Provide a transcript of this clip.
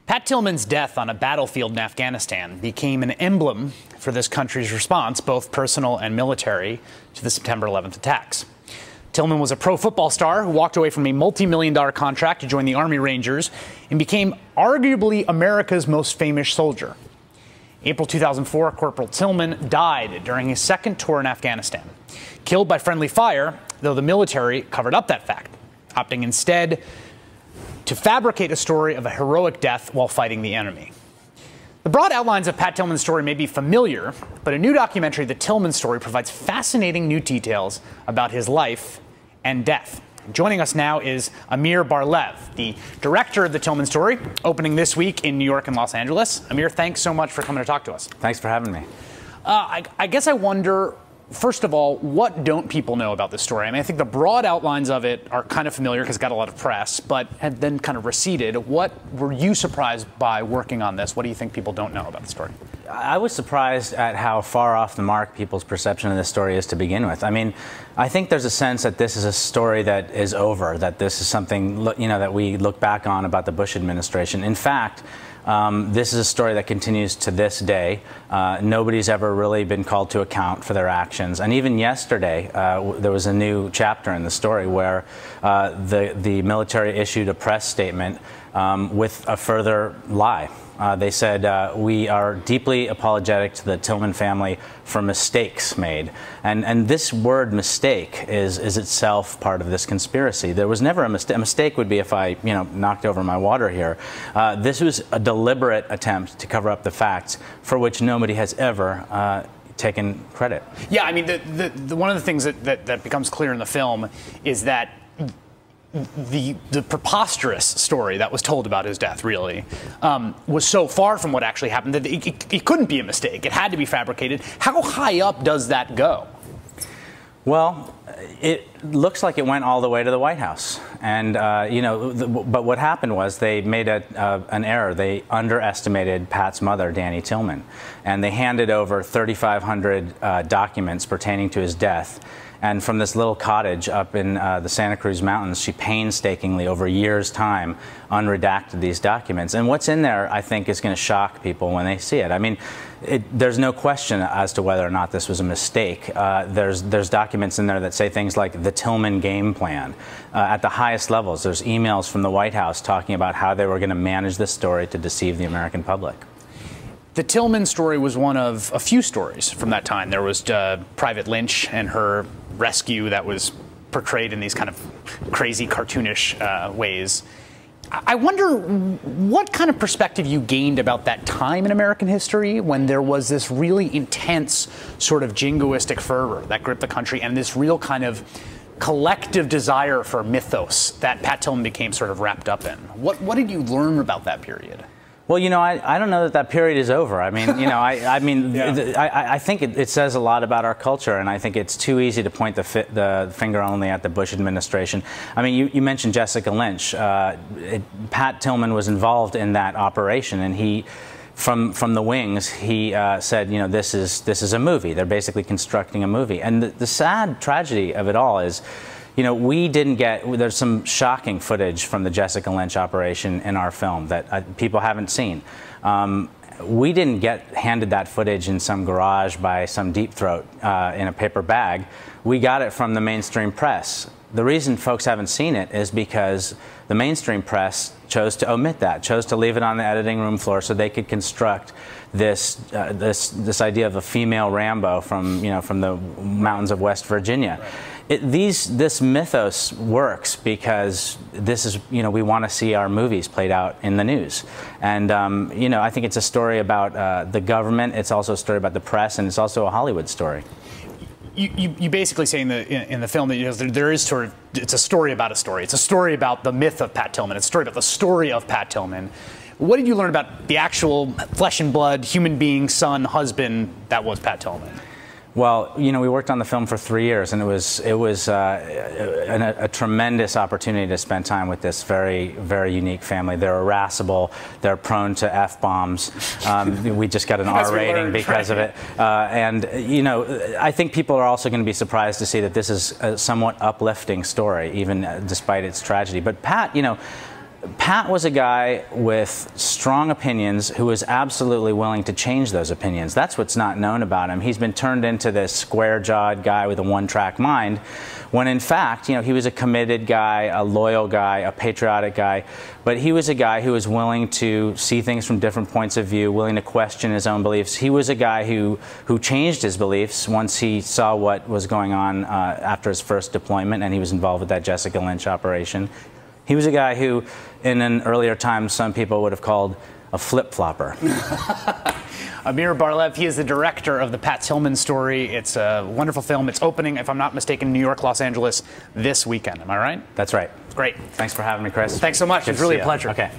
Pat Tillman's death on a battlefield in Afghanistan became an emblem for this country's response, both personal and military, to the September 11th attacks. Tillman was a pro football star who walked away from a multi-million-dollar contract to join the Army Rangers and became arguably America's most famous soldier. April 2004, Corporal Tillman died during his second tour in Afghanistan, killed by friendly fire, though the military covered up that fact, opting instead to fabricate a story of a heroic death while fighting the enemy. The broad outlines of Pat Tillman's story may be familiar, but a new documentary, The Tillman Story, provides fascinating new details about his life and death. Joining us now is Amir Bar-Lev, the director of The Tillman Story, opening this week in New York and Los Angeles. Amir, thanks so much for coming to talk to us. Thanks for having me. I guess I wonder, first of all, what don't people know about this story? I mean, I think the broad outlines of it are kind of familiar because it got a lot of press, but had then kind of receded. What were you surprised by working on this? What do you think people don't know about the story? I was surprised at how far off the mark people's perception of this story is to begin with. I mean, I think there's a sense that this is a story that is over, that this is something, that we look back on about the Bush administration. In fact, this is a story that continues to this day. Nobody's ever really been called to account for their actions. And even yesterday, there was a new chapter in the story where the military issued a press statement with a further lie. They said, we are deeply apologetic to the Tillman family for mistakes made. And this word mistake is itself part of this conspiracy. There was never a mistake. A mistake would be if I, knocked over my water here. This was a deliberate attempt to cover up the facts for which nobody has ever taken credit. Yeah, I mean, one of the things that becomes clear in the film is that the preposterous story that was told about his death, really, was so far from what actually happened that it couldn't be a mistake. It had to be fabricated. How high up does that go? Well, it looks like it went all the way to the White House. And, but what happened was they made an error. They underestimated Pat's mother, Danny Tillman. And they handed over 3,500 documents pertaining to his death. And from this little cottage up in the Santa Cruz Mountains, she painstakingly, over years' time, unredacted these documents. And what's in there, I think, is going to shock people when they see it. I mean, there's no question as to whether or not this was a mistake. There's documents in there that say things like the Tillman game plan. At the highest levels, there's emails from the White House talking about how they were going to manage this story to deceive the American public. The Tillman story was one of a few stories from that time. There was Private Lynch and her rescue that was portrayed in these kind of crazy, cartoonish ways. I wonder what kind of perspective you gained about that time in American history when there was this really intense sort of jingoistic fervor that gripped the country and this real kind of collective desire for mythos that Pat Tillman became sort of wrapped up in. What did you learn about that period? Well, I don't know that period is over. I mean, I think it says a lot about our culture, and I think it's too easy to point the finger only at the Bush administration. I mean, you mentioned Jessica Lynch. Pat Tillman was involved in that operation, and he, from the wings, he said, this is a movie. They're basically constructing a movie. And the sad tragedy of it all is, we didn't get, there's some shocking footage from the Jessica Lynch operation in our film that people haven't seen. We didn't get handed that footage in some garage by some deep throat in a paper bag. We got it from the mainstream press. The reason folks haven't seen it is because the mainstream press chose to omit that, chose to leave it on the editing room floor so they could construct this idea of a female Rambo from the mountains of West Virginia. Right. This mythos works because this is, we want to see our movies played out in the news. And, I think it's a story about the government, it's also a story about the press, and it's also a Hollywood story. You basically say in the film that there is sort of, it's a story about a story. It's a story about the myth of Pat Tillman. It's a story about the story of Pat Tillman. What did you learn about the actual flesh and blood, human being, son, husband that was Pat Tillman? Well, we worked on the film for 3 years, and it was a tremendous opportunity to spend time with this very, very unique family. They're irascible. They're prone to F-bombs. We just got an R rating because of it. And, I think people are also going to be surprised to see that this is a somewhat uplifting story, even despite its tragedy. But Pat, Pat was a guy with strong opinions, who was absolutely willing to change those opinions. That's what's not known about him. He's been turned into this square-jawed guy with a one-track mind, when in fact, he was a committed guy, a loyal guy, a patriotic guy, but he was a guy who was willing to see things from different points of view, willing to question his own beliefs. He was a guy who changed his beliefs once he saw what was going on after his first deployment, and he was involved with that Jessica Lynch operation. He was a guy who, in an earlier time, some people would have called a flip-flopper. Amir Bar-Lev, he is the director of the Pat Tillman story. It's a wonderful film. It's opening, if I'm not mistaken, in New York, Los Angeles this weekend. Am I right? That's right. Great. Thanks for having me, Chris. Thanks so much. It's really a pleasure. Okay.